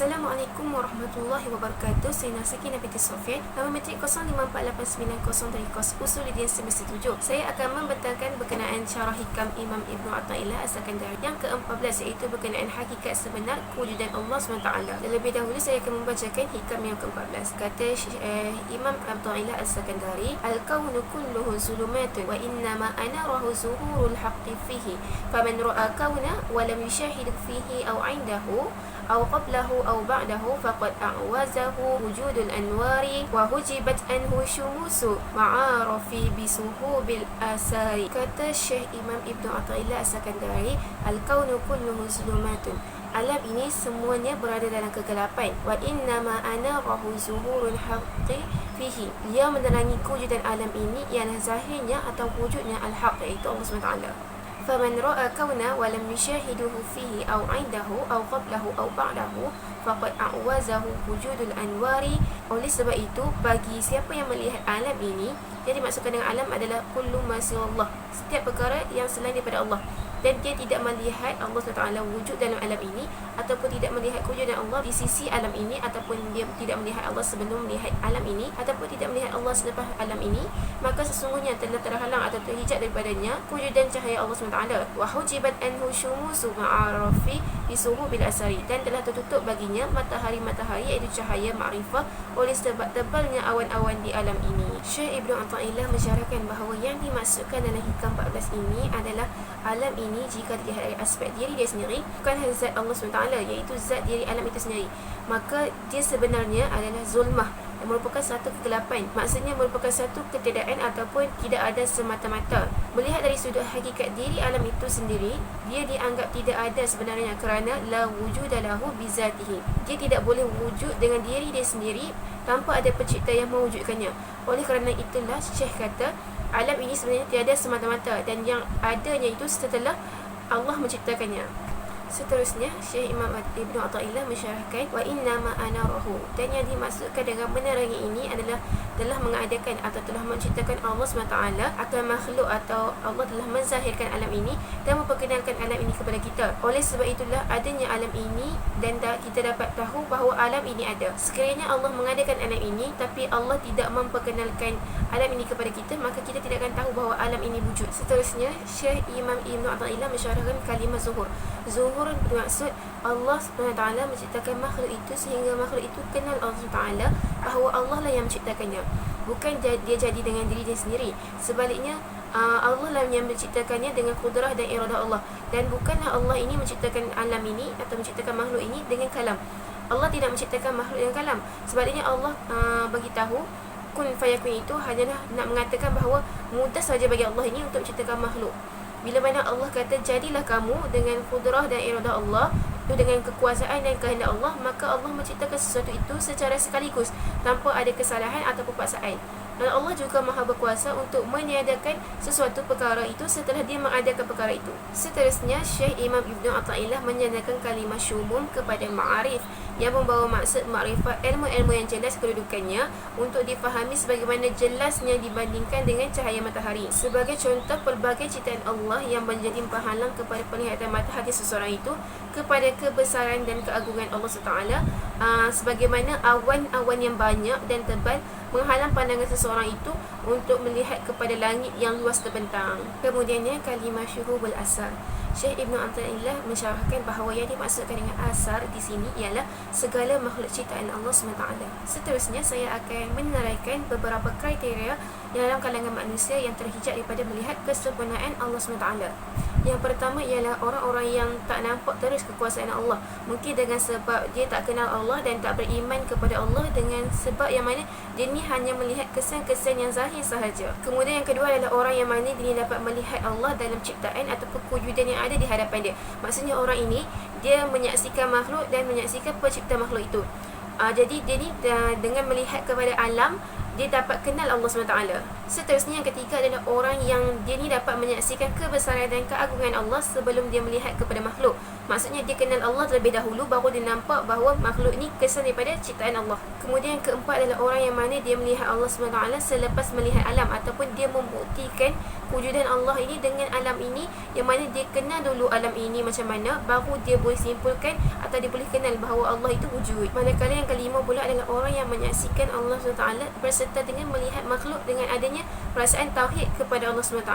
Assalamualaikum warahmatullahi wabarakatuh. Saya Nasakin binti Sofian, nama metrik 054890 dari kos Usuluddin semester 7. Saya akan membentangkan berkenaan syarah hikam Imam Ibnu Athaillah As-Sakandari yang ke-14, iaitu berkenaan hakikat sebenar kewujudan Allah SWT. Terlebih dahulu saya akan membacakan hikam yang ke-14. Kata Imam Athaillah As-Sakandari, Al-kawnu kulluhu zulumatun wa innama anarahu zuhurul haqqi fihi faman ra'a kawna wa lam yushahidu fihi aw 'indahu أو قبله أو بعده فقد أعوزه وجود الأنوار وهجبت عنه شموس معارف بسحوب الآثار. Kata Syekh Imam Ibnu Athaillah As-Sakandari, Al-kawnu kulluhu zulumatun, alam ini semuanya berada dalam kegelapan. Wa innama anarahu zuhurul haqqi fihi, dia menerangi kewujudan alam ini ialah zahirnya atau wujudnya al-haq, iaitu Allah SWT. فمن رأى كونه ولم يشاهده فيه أو عنده أو قبله أو بعده فقد أعوزه وجود الأنوار. Oleh sebab itu, bagi siapa yang melihat alam ini, jadi maksudkan dengan alam adalah kullu ma siwallah, setiap perkara yang selain daripada Allah, dan dia tidak melihat Allah SWT wujud dalam alam ini, ataupun tidak melihat kewujudan Allah di sisi alam ini, ataupun dia tidak melihat Allah sebelum melihat alam ini, ataupun tidak melihat Allah selepas alam ini, maka sesungguhnya telah terhalang atau terhijab daripadanya kewujudan cahaya Allah SWT. Wa hujibat anhu syumusu ma'arafi bisuhu bil asari, dan telah tertutup baginya matahari-matahari, iaitu cahaya ma'rifah, oleh sebab tebalnya awan-awan di alam ini. Syekh Ibnu Athaillah mensyarahkan bahawa yang dimaksudkan dalam hikam 14 ini adalah alam ini jika dilihat dari aspek diri dia sendiri, bukan zat Allah SWT, iaitu zat diri alam itu sendiri, maka dia sebenarnya adalah zulmah, yang merupakan satu kegelapan. Maksudnya merupakan satu ketiadaan ataupun tidak ada semata-mata. Melihat dari sudut hakikat diri alam itu sendiri, dia dianggap tidak ada sebenarnya kerana la wujuda lahu bizatihi, dia tidak boleh wujud dengan diri dia sendiri tanpa ada pencipta yang mewujudkannya. Oleh kerana itulah Syekh kata alam ini sebenarnya tiada semata-mata, dan yang adanya itu setelah Allah menciptakannya. Seterusnya, Syekh Imam Ibnu Athaillah mensyarahkan wa innama anarahu, dan yang dimaksudkan dengan menerangi ini adalah telah mengadakan atau telah menciptakan Allah SWT akan makhluk, atau Allah telah menzahirkan alam ini dan memperkenalkan alam ini kepada kita. Oleh sebab itulah adanya alam ini, dan kita dapat tahu bahawa alam ini ada. Sekiranya Allah mengadakan alam ini tapi Allah tidak memperkenalkan alam ini kepada kita, maka kita tidak akan tahu bahawa alam ini wujud. Seterusnya, Syekh Imam Ibnu Athaillah mensyarahkan kalimah zuhur. Zuhur bermaksud Allah SWT menciptakan makhluk itu sehingga makhluk itu kenal Allah SWT bahawa Allah lah yang menciptakannya, bukan dia jadi dengan diri dia sendiri. Sebaliknya, Allah lah yang menciptakannya dengan kudrah dan iradah Allah, dan bukanlah Allah ini menciptakan alam ini atau menciptakan makhluk ini dengan kalam. Allah tidak menciptakan makhluk dengan kalam. Sebaliknya Allah beritahu kun fayakun itu hanyalah nak mengatakan bahawa mudah saja bagi Allah ini untuk menciptakan makhluk. Bila mana Allah kata jadilah kamu dengan kudrah dan iradah Allah, itu dengan kekuasaan dan kehendak Allah, maka Allah menciptakan sesuatu itu secara sekaligus tanpa ada kesalahan atau paksaan. Dan Allah juga maha berkuasa untuk meniadakan sesuatu perkara itu setelah dia mengadakan perkara itu. Seterusnya, Syekh Imam Ibnu Athaillah menyatakan kalimah syumum kepada ma'arif, yang membawa maksud makrifat ilmu-ilmu yang jelas kedudukannya untuk difahami sebagaimana jelasnya dibandingkan dengan cahaya matahari. Sebagai contoh, pelbagai ciptaan Allah yang menjadi penghalang kepada penglihatan mata hati seseorang itu kepada kebesaran dan keagungan Allah SWT, sebagaimana awan-awan yang banyak dan tebal menghalang pandangan seseorang itu untuk melihat kepada langit yang luas terbentang. Kemudiannya, kalimah syuhubul asar. Syekh Ibnu Athaillah mensyarahkan bahawa yang dimaksudkan dengan asar di sini ialah segala makhluk ciptaan Allah SWT. Seterusnya, saya akan meneraikan beberapa kriteria dalam kalangan manusia yang terhijab daripada melihat kesempurnaan Allah SWT. Yang pertama ialah orang-orang yang tak nampak terus kekuasaan Allah, mungkin dengan sebab dia tak kenal Allah dan tak beriman kepada Allah, dengan sebab yang mana dia ni hanya melihat kesan-kesan yang zahir sahaja. Kemudian yang kedua adalah orang yang mana dia dapat melihat Allah dalam ciptaan ataupun kewujudan yang ada di hadapan dia. Maksudnya orang ini dia menyaksikan makhluk dan menyaksikan pencipta makhluk itu. Jadi dia ni dengan melihat kepada alam dia dapat kenal Allah SWT. Seterusnya yang ketiga adalah orang yang dia ni dapat menyaksikan kebesaran dan keagungan Allah sebelum dia melihat kepada makhluk. Maksudnya dia kenal Allah terlebih dahulu, baru dia nampak bahawa makhluk ni kesan daripada ciptaan Allah. Kemudian yang keempat adalah orang yang mana dia melihat Allah SWT selepas melihat alam, ataupun dia membuktikan kewujudan Allah ini dengan alam ini, yang mana dia kenal dulu alam ini macam mana, baru dia boleh simpulkan atau dia boleh kenal bahawa Allah itu wujud. Manakala yang kelima pula adalah orang yang menyaksikan Allah SWT berserta dengan melihat makhluk dengan adanya perasaan tauhid kepada Allah SWT.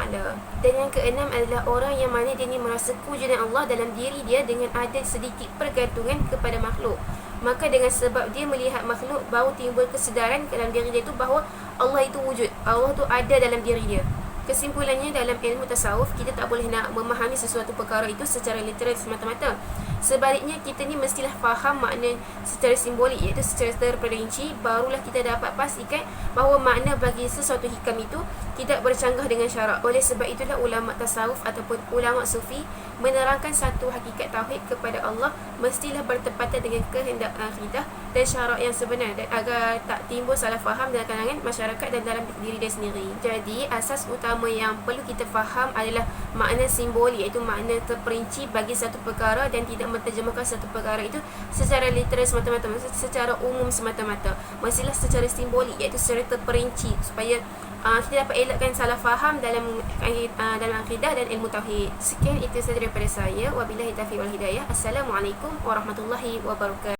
Dan yang keenam adalah orang yang mana dia ni merasa kewujudan Allah dalam diri dia dengan ada sedikit pergantungan kepada makhluk. Maka dengan sebab dia melihat makhluk, baru timbul kesedaran dalam diri dia tu bahawa Allah itu wujud, Allah tu ada dalam diri dia. Kesimpulannya, dalam ilmu tasawuf, kita tak boleh nak memahami sesuatu perkara itu secara literal semata-mata. Sebaliknya, kita ni mestilah faham makna secara simbolik, iaitu secara terperinci, barulah kita dapat pastikan bahawa makna bagi sesuatu hikam itu tidak bercanggah dengan syarak. Oleh sebab itulah ulama tasawuf ataupun ulama sufi menerangkan satu hakikat tauhid kepada Allah mestilah bertepatan dengan kehendak akidah dan syarak yang sebenar, dan agar tak timbul salah faham dalam kalangan masyarakat dan dalam diri dia sendiri. Jadi asas utama yang perlu kita faham adalah makna simbolik, iaitu makna terperinci bagi satu perkara, dan tidak menterjemahkan satu perkara itu secara literal semata-mata, maksudnya secara umum semata-mata. Mestilah secara simbolik, iaitu secara terperinci, supaya kita dapat elakkan salah faham dalam akidah dan ilmu tauhid. Sekian itu sahaja daripada saya. Wabillahi taufiq wal hidayah. Assalamualaikum warahmatullahi wabarakatuh.